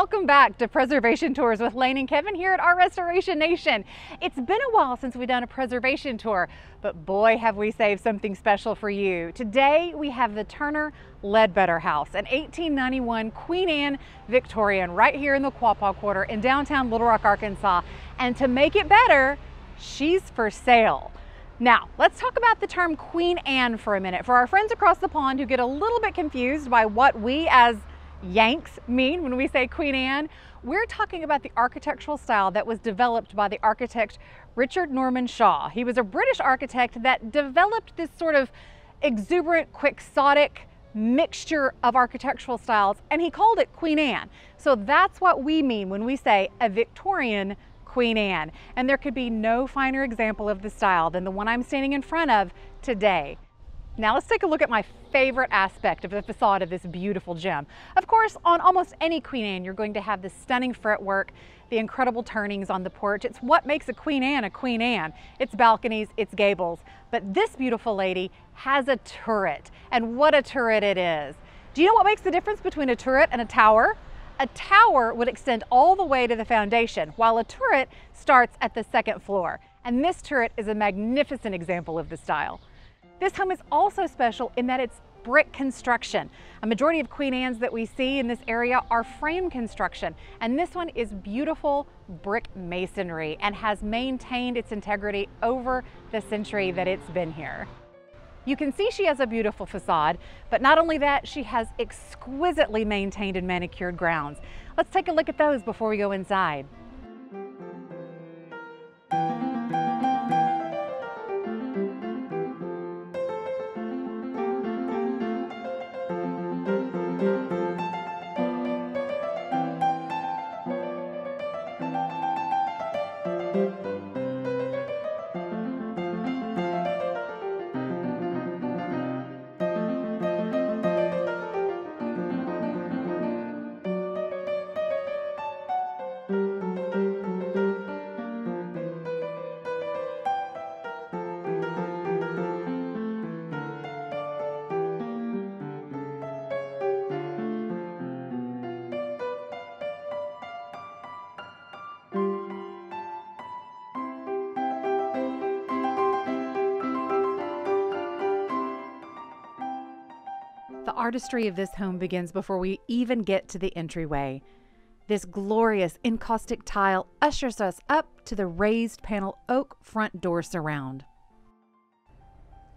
Welcome back to Preservation Tours with Lane and Kevin here at our Restoration Nation. It's been a while since we've done a preservation tour, but boy have we saved something special for you. Today we have the Turner Ledbetter house, an 1891 Queen Anne Victorian right here in the Quapaw Quarter in downtown Little Rock, Arkansas. And to make it better, she's for sale. Now, let's talk about the term Queen Anne for a minute. For our friends across the pond who get a little bit confused by what we as Yanks mean when we say Queen Anne, we're talking about the architectural style that was developed by the architect Richard Norman Shaw. He was a British architect that developed this sort of exuberant, quixotic mixture of architectural styles, and he called it Queen Anne. So that's what we mean when we say a Victorian Queen Anne. And there could be no finer example of the style than the one I'm standing in front of today. Now let's take a look at my favorite aspect of the facade of this beautiful gem. Of course, on almost any Queen Anne, you're going to have the stunning fretwork, the incredible turnings on the porch. It's what makes a Queen Anne a Queen Anne. Its balconies, its gables. But this beautiful lady has a turret, and what a turret it is. Do you know what makes the difference between a turret and a tower? A tower would extend all the way to the foundation, while a turret starts at the second floor. And this turret is a magnificent example of the style. This home is also special in that it's brick construction. A majority of Queen Anne's that we see in this area are frame construction, and this one is beautiful brick masonry and has maintained its integrity over the century that it's been here. You can see she has a beautiful facade, but not only that, she has exquisitely maintained and manicured grounds. Let's take a look at those before we go inside. The artistry of this home begins before we even get to the entryway. This glorious encaustic tile ushers us up to the raised panel oak front door surround.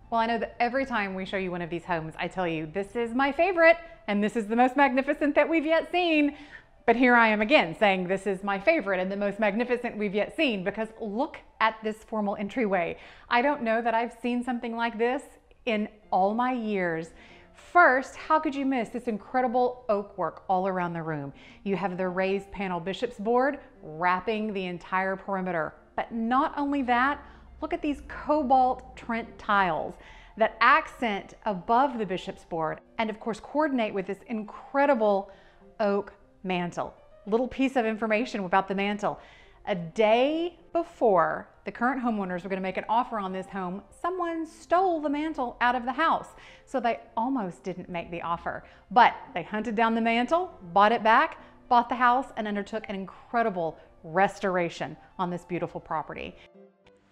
Well, I know that every time we show you one of these homes, I tell you, this is my favorite, and this is the most magnificent that we've yet seen. But here I am again saying this is my favorite and the most magnificent we've yet seen, because look at this formal entryway. I don't know that I've seen something like this in all my years. First, how could you miss this incredible oak work all around the room? You have the raised panel bishop's board wrapping the entire perimeter. But not only that, look at these cobalt Trent tiles that accent above the bishop's board and of course coordinate with this incredible oak mantle. Little piece of information about the mantle. A day before the current homeowners were going to make an offer on this home, someone stole the mantle out of the house. So they almost didn't make the offer. But they hunted down the mantle, bought it back, bought the house, and undertook an incredible restoration on this beautiful property.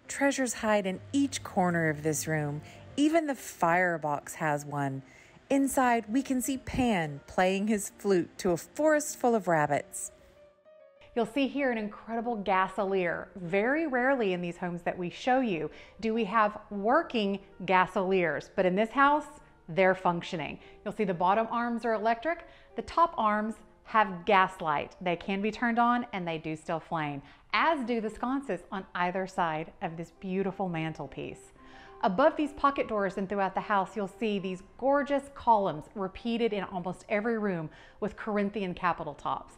Treasures hide in each corner of this room. Even the firebox has one. Inside, we can see Pan playing his flute to a forest full of rabbits. You'll see here an incredible gasolier. Very rarely in these homes that we show you do we have working gasoliers, but in this house, they're functioning. You'll see the bottom arms are electric. The top arms have gas light. They can be turned on and they do still flame, as do the sconces on either side of this beautiful mantelpiece. Above these pocket doors and throughout the house, you'll see these gorgeous columns repeated in almost every room with Corinthian capital tops.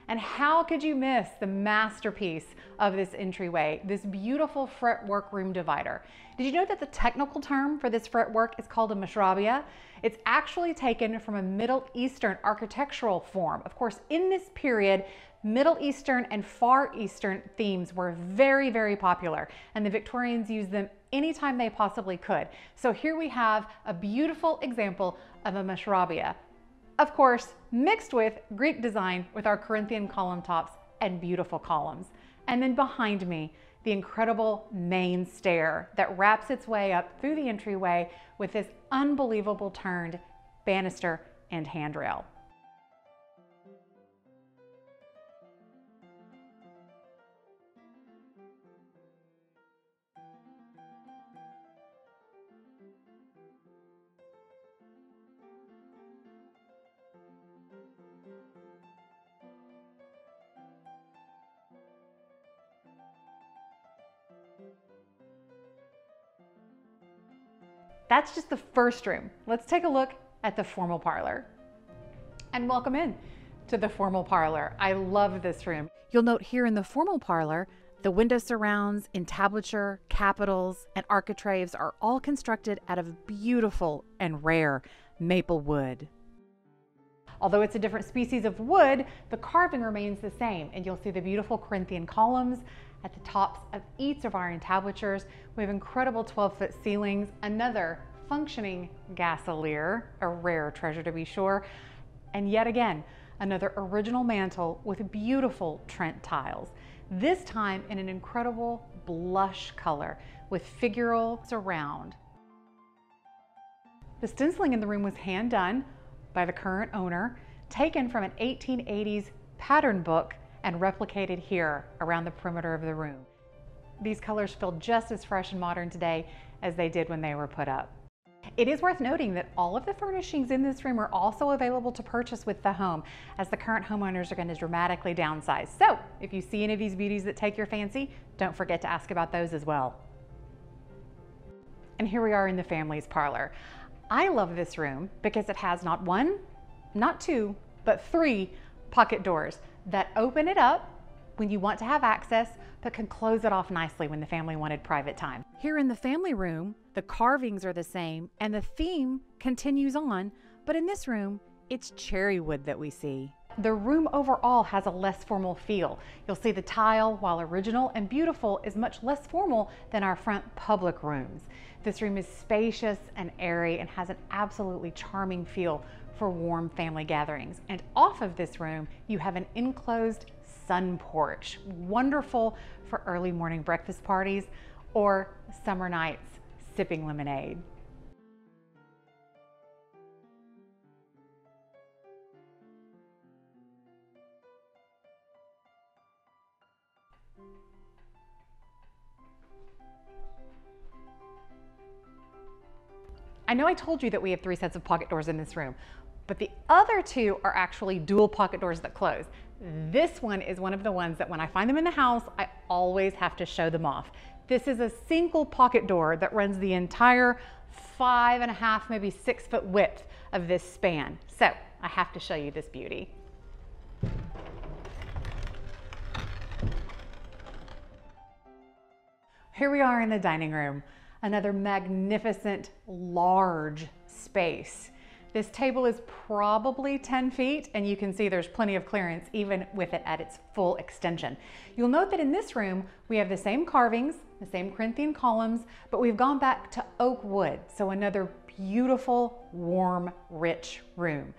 And how could you miss the masterpiece of this entryway, this beautiful fretwork room divider? Did you know that the technical term for this fretwork is called a mashrabia? It's actually taken from a Middle Eastern architectural form. Of course, in this period, Middle Eastern and Far Eastern themes were very, very popular, and the Victorians used them anytime they possibly could. So here we have a beautiful example of a mashrabia. Of course, mixed with Greek design with our Corinthian column tops and beautiful columns. And then behind me, the incredible main stair that wraps its way up through the entryway with this unbelievable turned banister and handrail. That's just the first room. Let's take a look at the formal parlor. And welcome in to the formal parlor. I love this room. You'll note here in the formal parlor, the window surrounds, entablature, capitals, and architraves are all constructed out of beautiful and rare maple wood. Although it's a different species of wood, the carving remains the same, and you'll see the beautiful Corinthian columns at the tops of each of our entablatures. We have incredible 12-foot ceilings, another functioning gasolier, a rare treasure to be sure, and yet again, another original mantle with beautiful Trent tiles, this time in an incredible blush color with figural surround. The stenciling in the room was hand done by the current owner, taken from an 1880s pattern book and replicated here around the perimeter of the room. These colors feel just as fresh and modern today as they did when they were put up. It is worth noting that all of the furnishings in this room are also available to purchase with the home, as the current homeowners are going to dramatically downsize. So if you see any of these beauties that take your fancy, don't forget to ask about those as well. And here we are in the family's parlor. I love this room because it has not one, not two, but three pocket doors that open it up when you want to have access, but can close it off nicely when the family wanted private time. Here in the family room, the carvings are the same and the theme continues on, but in this room, it's cherry wood that we see. The room overall has a less formal feel. You'll see the tile, while original and beautiful, is much less formal than our front public rooms. This room is spacious and airy and has an absolutely charming feel for warm family gatherings. And off of this room, you have an enclosed sun porch, wonderful for early morning breakfast parties or summer nights sipping lemonade. I know I told you that we have 3 sets of pocket doors in this room, but the other 2 are actually dual pocket doors that close. This one is one of the ones that when I find them in the house, I always have to show them off. This is a single pocket door that runs the entire 5.5, maybe 6 foot width of this span. So I have to show you this beauty. Here we are in the dining room, another magnificent, large space. This table is probably 10 feet, and you can see there's plenty of clearance even with it at its full extension. You'll note that in this room, we have the same carvings, the same Corinthian columns, but we've gone back to oak wood, so another beautiful, warm, rich room.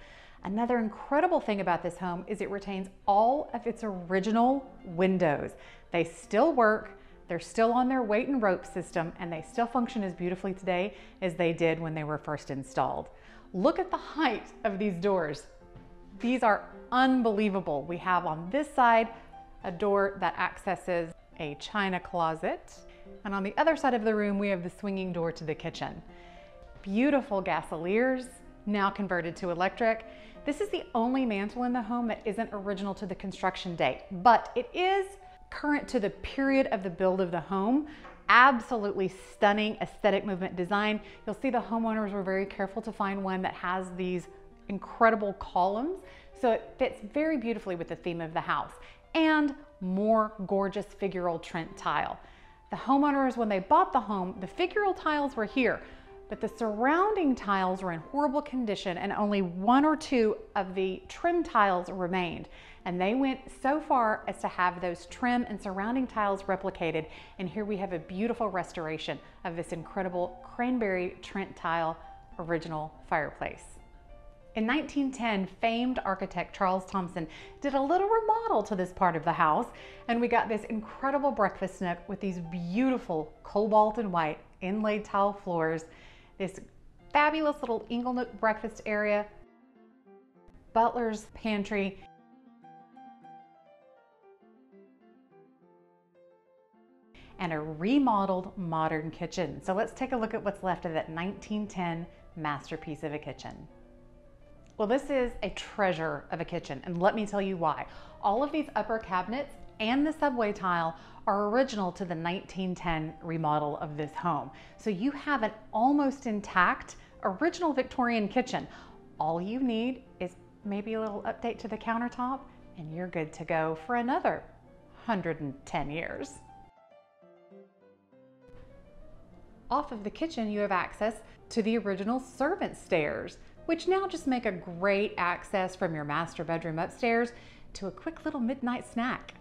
Another incredible thing about this home is it retains all of its original windows. They still work. They're still on their weight and rope system, and they still function as beautifully today as they did when they were first installed. Look at the height of these doors. These are unbelievable. We have on this side a door that accesses a china closet, and on the other side of the room we have the swinging door to the kitchen. Beautiful gasoliers, now converted to electric. This is the only mantle in the home that isn't original to the construction date, but it is current to the period of the build of the home. Absolutely stunning aesthetic movement design. You'll see the homeowners were very careful to find one that has these incredible columns, so it fits very beautifully with the theme of the house, and more gorgeous figural Trent tile. The homeowners, when they bought the home, the figural tiles were here, but the surrounding tiles were in horrible condition and only 1 or 2 of the trim tiles remained. And they went so far as to have those trim and surrounding tiles replicated. And here we have a beautiful restoration of this incredible cranberry Trent tile original fireplace. In 1910, famed architect Charles Thompson did a little remodel to this part of the house, and we got this incredible breakfast nook with these beautiful cobalt and white inlaid tile floors, this fabulous little inglenook breakfast area, butler's pantry, and a remodeled modern kitchen. So let's take a look at what's left of that 1910 masterpiece of a kitchen. Well, this is a treasure of a kitchen, and let me tell you why. All of these upper cabinets and the subway tile are original to the 1910 remodel of this home. So you have an almost intact original Victorian kitchen. All you need is maybe a little update to the countertop, and you're good to go for another 110 years. Off of the kitchen, you have access to the original servant stairs, which now just make a great access from your master bedroom upstairs to a quick little midnight snack.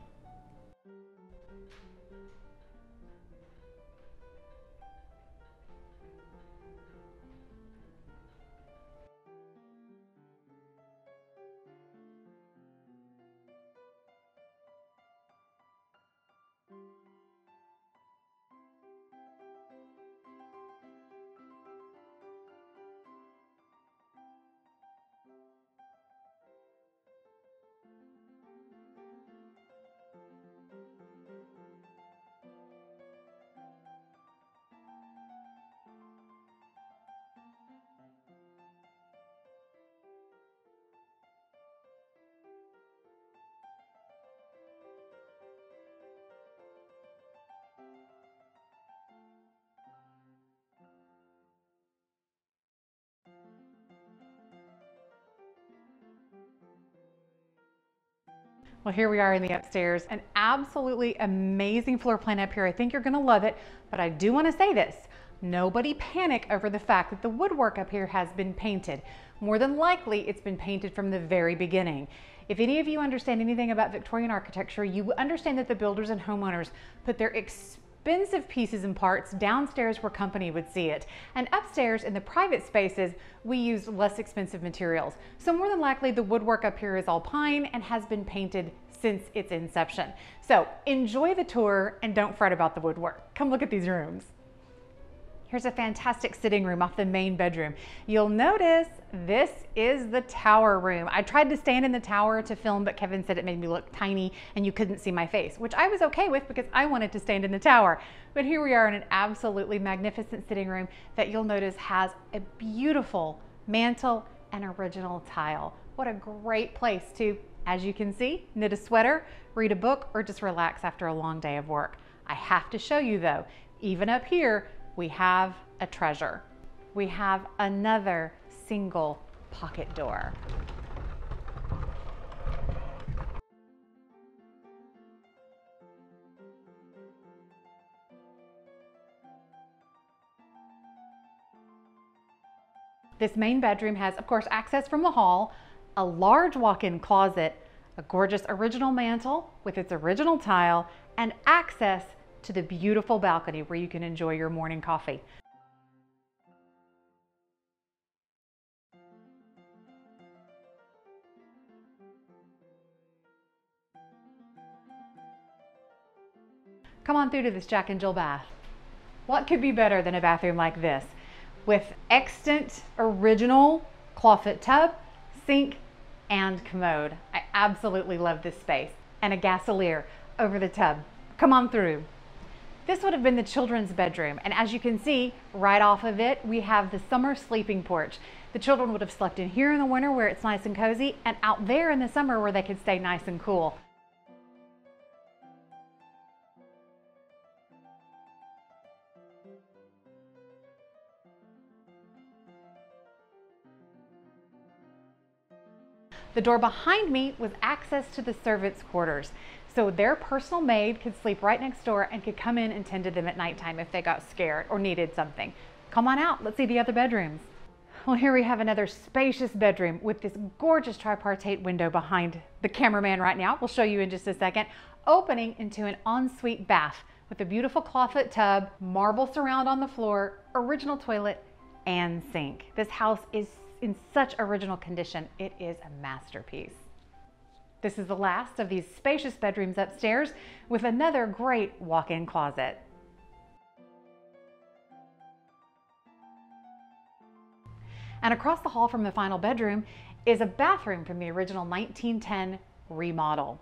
Well, here we are in the upstairs, an absolutely amazing floor plan up here. I think you're gonna love it, but I do wanna say this. Nobody panic over the fact that the woodwork up here has been painted. More than likely, it's been painted from the very beginning. If any of you understand anything about Victorian architecture, you understand that the builders and homeowners put their expensive pieces and parts downstairs where company would see it. And upstairs in the private spaces, we used less expensive materials. So more than likely the woodwork up here is all pine and has been painted since its inception. So enjoy the tour and don't fret about the woodwork. Come look at these rooms. Here's a fantastic sitting room off the main bedroom. You'll notice this is the tower room. I tried to stand in the tower to film, but Kevin said it made me look tiny and you couldn't see my face, which I was okay with because I wanted to stand in the tower. But here we are in an absolutely magnificent sitting room that you'll notice has a beautiful mantle and original tile. What a great place to, as you can see, knit a sweater, read a book, or just relax after a long day of work. I have to show you though, even up here, we have a treasure. We have another single pocket door. This main bedroom has, of course, access from the hall, a large walk-in closet, a gorgeous original mantle with its original tile, and access to the beautiful balcony where you can enjoy your morning coffee. Come on through to this Jack and Jill bath. What could be better than a bathroom like this? With extant original clawfoot tub, sink, and commode. I absolutely love this space. And a gasolier over the tub. Come on through. This would have been the children's bedroom, and as you can see, right off of it, we have the summer sleeping porch. The children would have slept in here in the winter where it's nice and cozy, and out there in the summer where they could stay nice and cool. The door behind me was access to the servants' quarters. So their personal maid could sleep right next door and could come in and tend to them at nighttime if they got scared or needed something. Come on out, let's see the other bedrooms. Well, here we have another spacious bedroom with this gorgeous tripartite window behind the cameraman right now. We'll show you in just a second. Opening into an ensuite bath with a beautiful clawfoot tub, marble surround on the floor, original toilet, and sink. This house is in such original condition. It is a masterpiece. This is the last of these spacious bedrooms upstairs with another great walk-in closet. And across the hall from the final bedroom is a bathroom from the original 1910 remodel.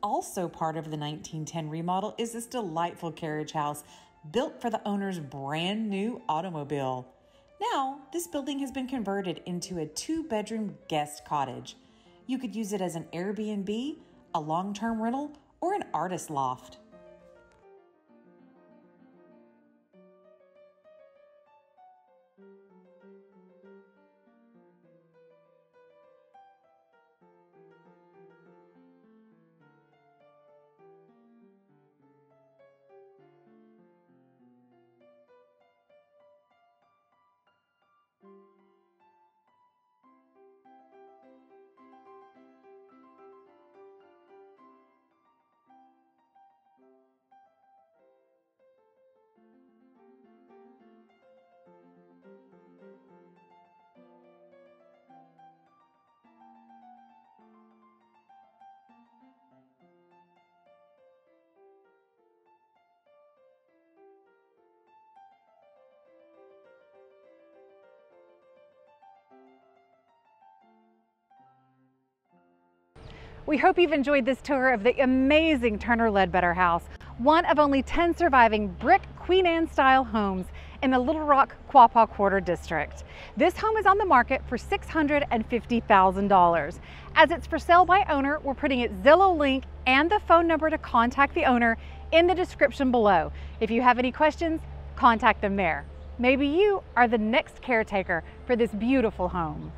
Also part of the 1910 remodel is this delightful carriage house built for the owner's brand new automobile. Now, this building has been converted into a 2-bedroom guest cottage. You could use it as an Airbnb, a long-term rental, or an artist loft. We hope you've enjoyed this tour of the amazing Turner Ledbetter house, one of only 10 surviving brick Queen Anne style homes in the Little Rock Quapaw Quarter District. This home is on the market for $650,000. As it's for sale by owner, we're putting its Zillow link and the phone number to contact the owner in the description below. If you have any questions, contact them there. Maybe you are the next caretaker for this beautiful home.